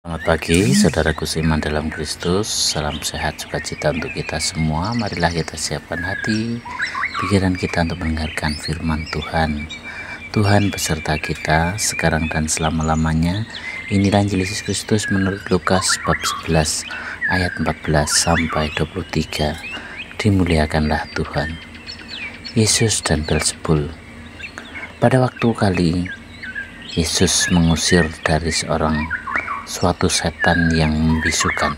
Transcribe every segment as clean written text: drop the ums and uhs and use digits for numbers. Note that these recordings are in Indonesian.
Selamat pagi, saudaraku seiman dalam Kristus. Salam sehat sukacita untuk kita semua. Marilah kita siapkan hati, pikiran kita untuk mendengarkan firman Tuhan. Tuhan beserta kita sekarang dan selama-lamanya. Inilah Injil Yesus Kristus menurut Lukas bab 11 ayat 14 sampai 23. Dimuliakanlah Tuhan. Yesus dan Beelzebul. Pada waktu kali Yesus mengusir dari suatu setan yang membisukan.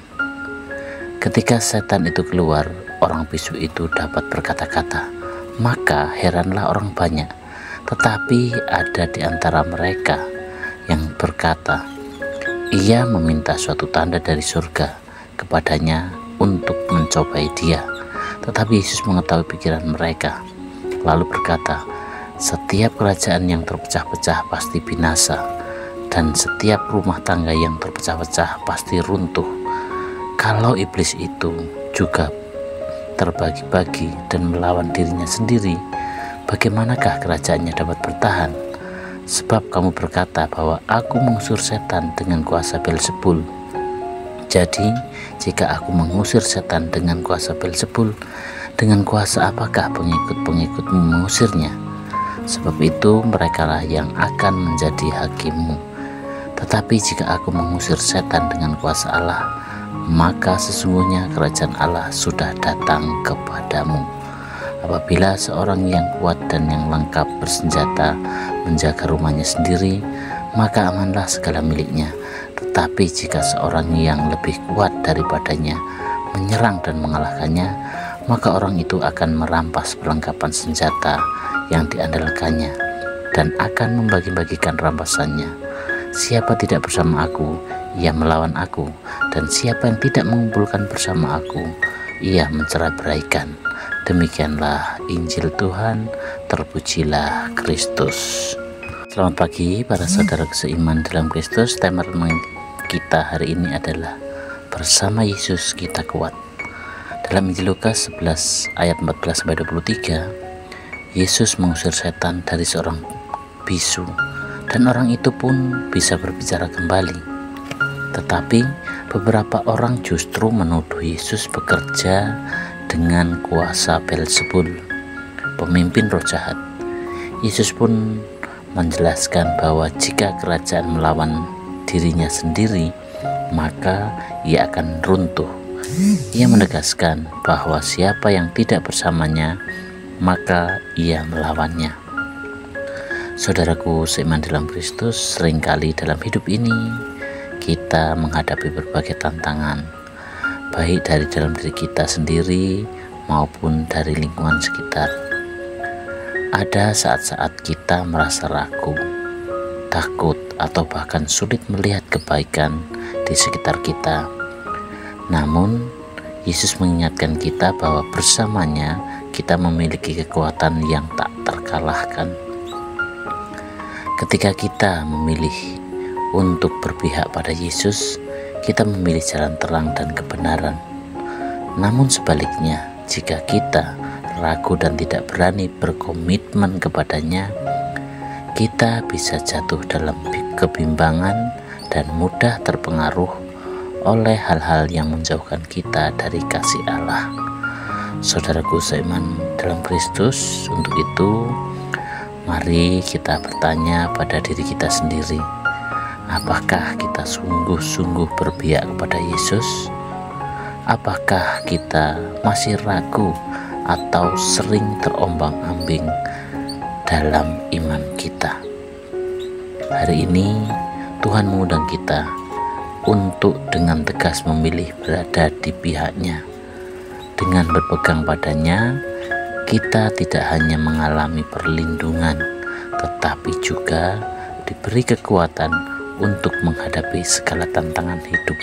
Ketika setan itu keluar, orang bisu itu dapat berkata-kata. Maka heranlah orang banyak. Tetapi ada di antara mereka yang berkata, ia meminta suatu tanda dari surga kepadanya untuk mencobai dia. Tetapi Yesus mengetahui pikiran mereka, lalu berkata, setiap kerajaan yang terpecah-pecah pasti binasa, dan setiap rumah tangga yang terpecah-pecah pasti runtuh. Kalau iblis itu juga terbagi-bagi dan melawan dirinya sendiri, bagaimanakah kerajaannya dapat bertahan? Sebab kamu berkata bahwa aku mengusir setan dengan kuasa Beelzebul. Jadi, jika aku mengusir setan dengan kuasa Beelzebul, dengan kuasa apakah pengikut-pengikutmu mengusirnya? Sebab itu merekalah yang akan menjadi hakimmu. Tetapi jika aku mengusir setan dengan kuasa Allah, maka sesungguhnya kerajaan Allah sudah datang kepadamu. Apabila seorang yang kuat dan yang lengkap bersenjata menjaga rumahnya sendiri, maka amanlah segala miliknya. Tetapi jika seorang yang lebih kuat daripadanya menyerang dan mengalahkannya, maka orang itu akan merampas perlengkapan senjata yang diandalkannya dan akan membagi-bagikan rampasannya. Siapa tidak bersama aku, ia melawan aku, dan siapa yang tidak mengumpulkan bersama aku, ia mencerai-beraikan. Demikianlah Injil Tuhan, terpujilah Kristus. Selamat pagi para saudara seiman dalam Kristus. Tema renungan kita hari ini adalah bersama Yesus kita kuat. Dalam Injil Lukas 11 ayat 14-23, Yesus mengusir setan dari seorang bisu, dan orang itu pun bisa berbicara kembali. Tetapi beberapa orang justru menuduh Yesus bekerja dengan kuasa Beelzebul, pemimpin roh jahat. Yesus pun menjelaskan bahwa jika kerajaan melawan dirinya sendiri, maka ia akan runtuh. Ia menegaskan bahwa siapa yang tidak bersamanya, maka ia melawannya. Saudaraku seiman dalam Kristus, seringkali dalam hidup ini kita menghadapi berbagai tantangan, baik dari dalam diri kita sendiri maupun dari lingkungan sekitar. Ada saat-saat kita merasa ragu, takut, atau bahkan sulit melihat kebaikan di sekitar kita. Namun Yesus mengingatkan kita bahwa bersamanya kita memiliki kekuatan yang tak terkalahkan. Ketika kita memilih untuk berpihak pada Yesus, kita memilih jalan terang dan kebenaran. Namun sebaliknya, jika kita ragu dan tidak berani berkomitmen kepadanya, kita bisa jatuh dalam kebimbangan dan mudah terpengaruh oleh hal-hal yang menjauhkan kita dari kasih Allah. Saudaraku seiman dalam Kristus, untuk itu mari kita bertanya pada diri kita sendiri, apakah kita sungguh-sungguh berpihak kepada Yesus? Apakah kita masih ragu atau sering terombang-ambing dalam iman kita? Hari ini Tuhan mengundang kita untuk dengan tegas memilih berada di pihaknya. Dengan berpegang padanya, kita tidak hanya mengalami perlindungan, tetapi juga diberi kekuatan untuk menghadapi segala tantangan hidup.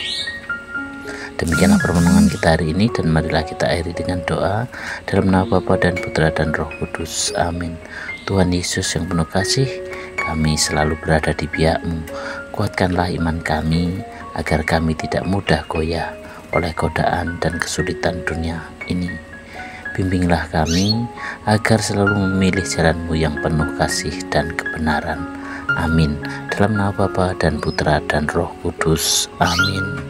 Demikianlah permenungan kita hari ini, dan marilah kita akhiri dengan doa dalam nama Bapa dan Putra dan Roh Kudus. Amin. Tuhan Yesus yang penuh kasih, kami selalu berada di pihak-Mu. Kuatkanlah iman kami, agar kami tidak mudah goyah oleh godaan dan kesulitan dunia ini. Bimbinglah kami agar selalu memilih jalan-Mu yang penuh kasih dan kebenaran. Amin. Dalam nama Bapa dan Putra dan Roh Kudus. Amin.